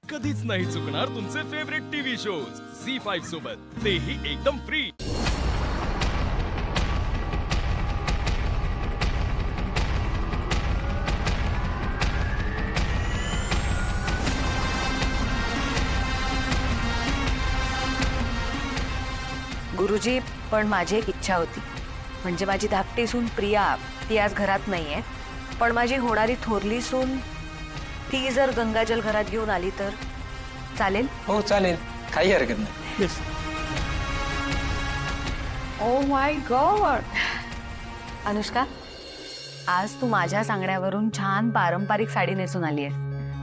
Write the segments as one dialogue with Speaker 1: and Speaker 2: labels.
Speaker 1: कधीच नाही चुकणार तुमचे फेवरेट टीव्ही शोज झी5 सोबत, तेही एकदम फ्री।
Speaker 2: गुरुजी, पण माझी एक इच्छा होती, म्हणजे माझी धाकटी सून प्रिया ती आज घरात नाहीये, पण माझी होणारी थोरली सून ती जर गंगाजल घरात घेऊन आली तर चालेल?
Speaker 3: हो चालेल, काही हरकत नाही।
Speaker 2: ओ माय गॉड, अनुष्का, आज तू माझ्या सांगण्यावरून छान पारंपरिक साडी नेसून आली आहेस।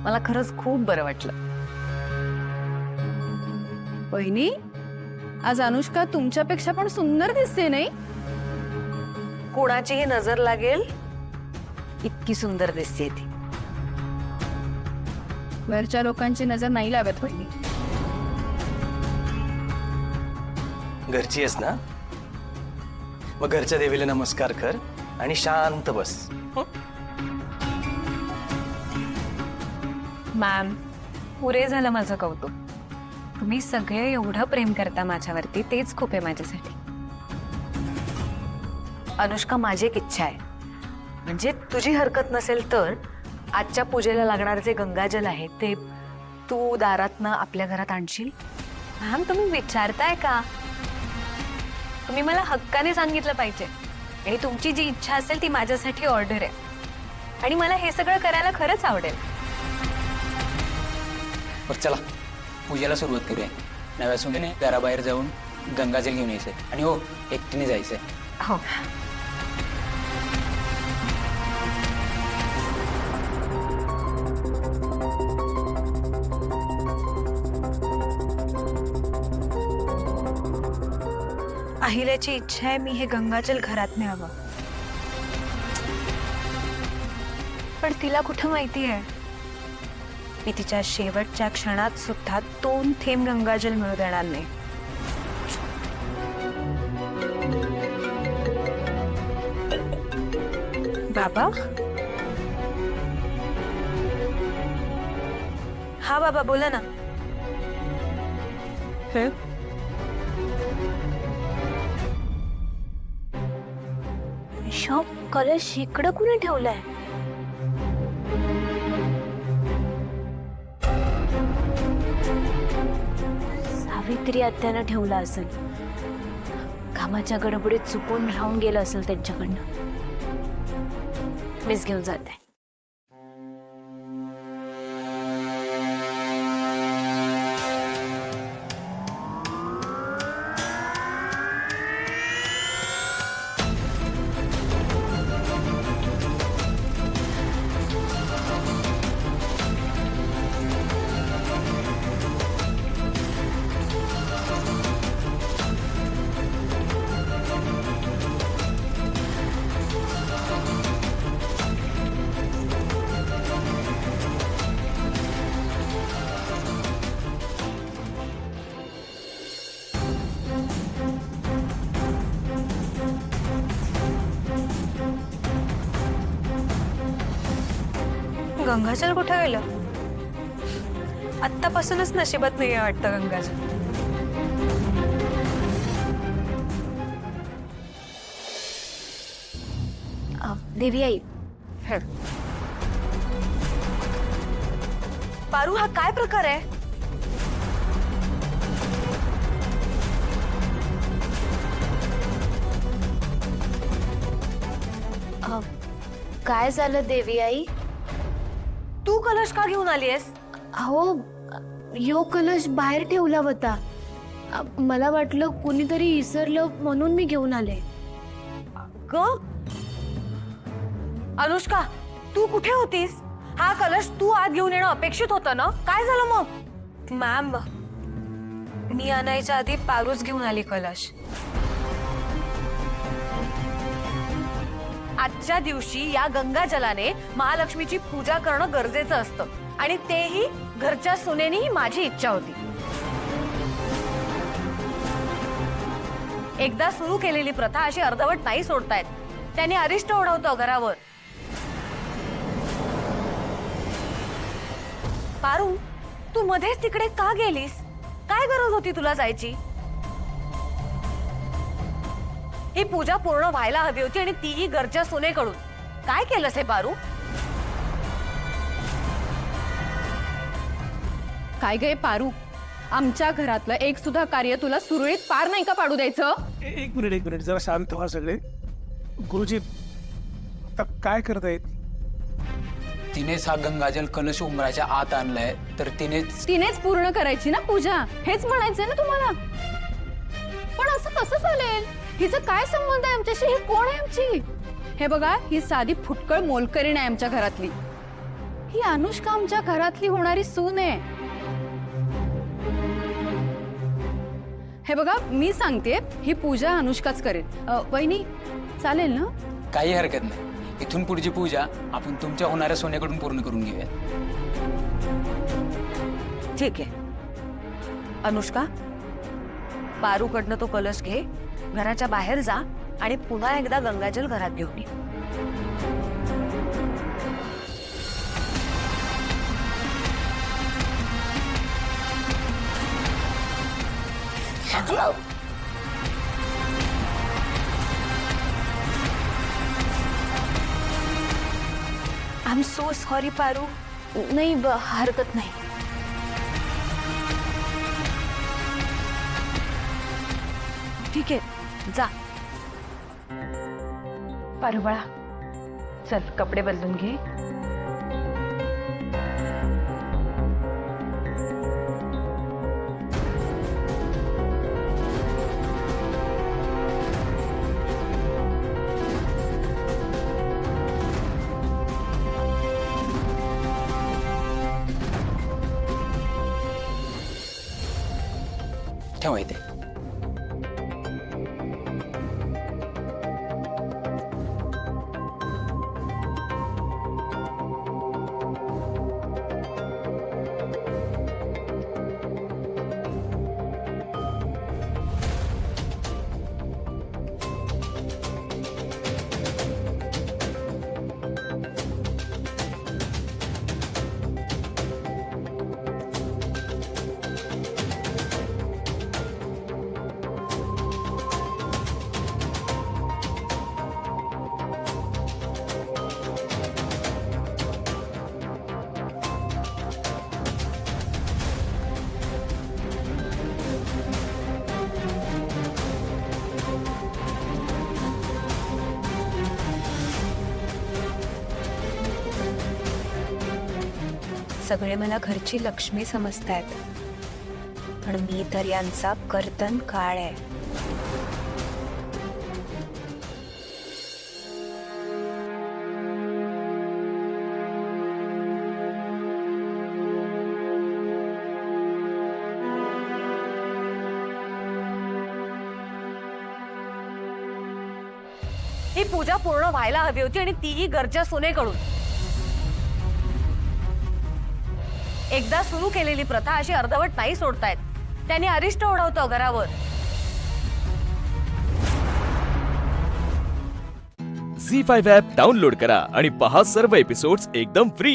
Speaker 2: मला खरंच खूप बरं वाटलं।
Speaker 4: वहिनी, आज अनुष्का तुमच्यापेक्षा पण सुंदर दिसते नाही?
Speaker 2: कोणाचीही नजर लागेल इतकी सुंदर दिसते ती।
Speaker 4: वरच्या लोकांची नजर नाही लागत वहिनी।
Speaker 3: घरची आहेस ना, मग घरच्या देवीला नमस्कार कर आणि शांत बस।
Speaker 5: मॅम, पुरे झालं माझं कौतुक। तुम्ही सगळे एवढं प्रेम करता माझ्यावरती, तेच खूप आहे माझ्यासाठी।
Speaker 2: अनुष्का, माझी एक इच्छा आहे, म्हणजे तुझी हरकत नसेल तर आजच्या पूजेला लागणार जे गंगाजल आहे ते तू दारातनं आपल्या घरात आणशील?
Speaker 5: मॅम, तुम्ही विचारताय का? तुम्ही मला हक्काने सांगितलं पाहिजे, आणि तुमची जी इच्छा असेल ती माझ्यासाठी ऑर्डर आहे, आणि मला हे सगळं करायला खरंच आवडेल।
Speaker 6: बरं चला, पूजेला सुरुवात करूया। नव्या सुनेने घराबाहेर जाऊन गंगाजल घेऊन यायचंय, आणि हो, एकटीने जायचंय।
Speaker 5: हो। अहिल्याची इच्छा आहे मी हे गंगाजल घरात न्यावं, पण तिला कुठं माहिती आहे मी तिच्या शेवटच्या क्षणात सुद्धा 2 थेंब गंगाजल मिळू देणार नाही। बाबा? हा बाबा, बोला ना। शॉप कलश इकडं कुणी ठेवलाय? सावित्री आत्यानं ठेवला असेल, कामाच्या गडबडीत चुकून राहून गेलं असेल त्यांच्याकडनं। मीच घेऊन जाते। गंगाजल कुठे गेलं? आत्तापासूनच नशिबात नाही वाटतं गंगाजल। देवी आई,
Speaker 2: पारू, हा काय प्रकार आहे?
Speaker 7: काय झालं देवी आई?
Speaker 2: तू कलश का घेऊन आली आहेस?
Speaker 7: अहो, यो कलश बाहेर ठेवला होता। मला वाटलं कुणीतरी विसरलं म्हणून मी घेऊन आले।
Speaker 2: ग अनुष्का, तू कुठे होतीस? हा कलश तू आत घेऊन येणं अपेक्षित होतं ना? काय झालं मग?
Speaker 5: मॅम, मी आणायच्या आधी पारूच घेऊन आली कलश।
Speaker 2: आजच्या दिवशी या गंगाजलाने महालक्ष्मीची पूजा करणं गरजेचं असतं, आणि तेही घरच्या सुनेनी ही माझी इच्छा होती। एकदा सुरू केलेली प्रथा अशी अर्धवट नाही सोडतायत, त्याने अरिष्ट ओढवतो घरावर। पारू, तू मध्येच तिकडे का गेलीस? काय गरज होती तुला जायची? ही पूजा पूर्ण व्हायला हवी होती आणि तीही घरच्या सुनेकडून. काय केलंस हे पारू?
Speaker 4: काय गे पारू, आमच्या घरातलं एक सुद्धा कार्य तुला सुरळीत पार नाही का पाडू द्यायचं?
Speaker 8: एक मिनिट जरा शांत व्हा सगळे. गुरुजी आता काय करतायत?
Speaker 6: तिनेच हा गंगाजल कलश उंबराच्या आत आणलाय, तर
Speaker 4: तिनेच पूर्ण करायची ना पूजा, हेच म्हणायचंय ना तुम्हाला? पण असं कसं चालेल? हिचं काय संबंध आहे आमच्याशी? ही कोण आहे आमची? हे बघा, ही साधी फुटकळ मोलकरी नाही आमच्या घरातली. ही अनुष्का आमच्या घरातली होणारी सून आहे. हे बघा, मी सांगते, ही पूजा अनुष्काच करेल. वहिनी, चालेल ना?
Speaker 6: काही हरकत नाही. इथून पुढची पूजा आपण तुमच्या होणाऱ्या सोन्याकडून पूर्ण करून घेऊया.
Speaker 2: ठीक आहे. अनुष्का, पारूकडनं तो कलश घे, घराच्या बाहेर जा आणि पुन्हा एकदा गंगाजल घरात घेऊन ये.
Speaker 5: I am so sorry Paru.
Speaker 7: नाही हरकत नाही.
Speaker 2: ठीक आहे, जा. पारू बाळा, चल कपडे बदलून घे.
Speaker 6: ठेवा इथे.
Speaker 5: सगळे मला घरची लक्ष्मी समजतायत, पण मी तर यांचा कर्तन काळ आहे.
Speaker 2: ही पूजा पूर्ण व्हायला हवी होती आणि तीही घरच्या सुनेकडून. एकदा सुरू केलेली प्रथा अशी अर्धवट नाही सोडतायत. त्यांनी अरिष्ट ओढवतो घरावर.
Speaker 1: झी 5 ॲप डाउनलोड करा आणि पहा सर्व एपिसोड्स एकदम फ्री.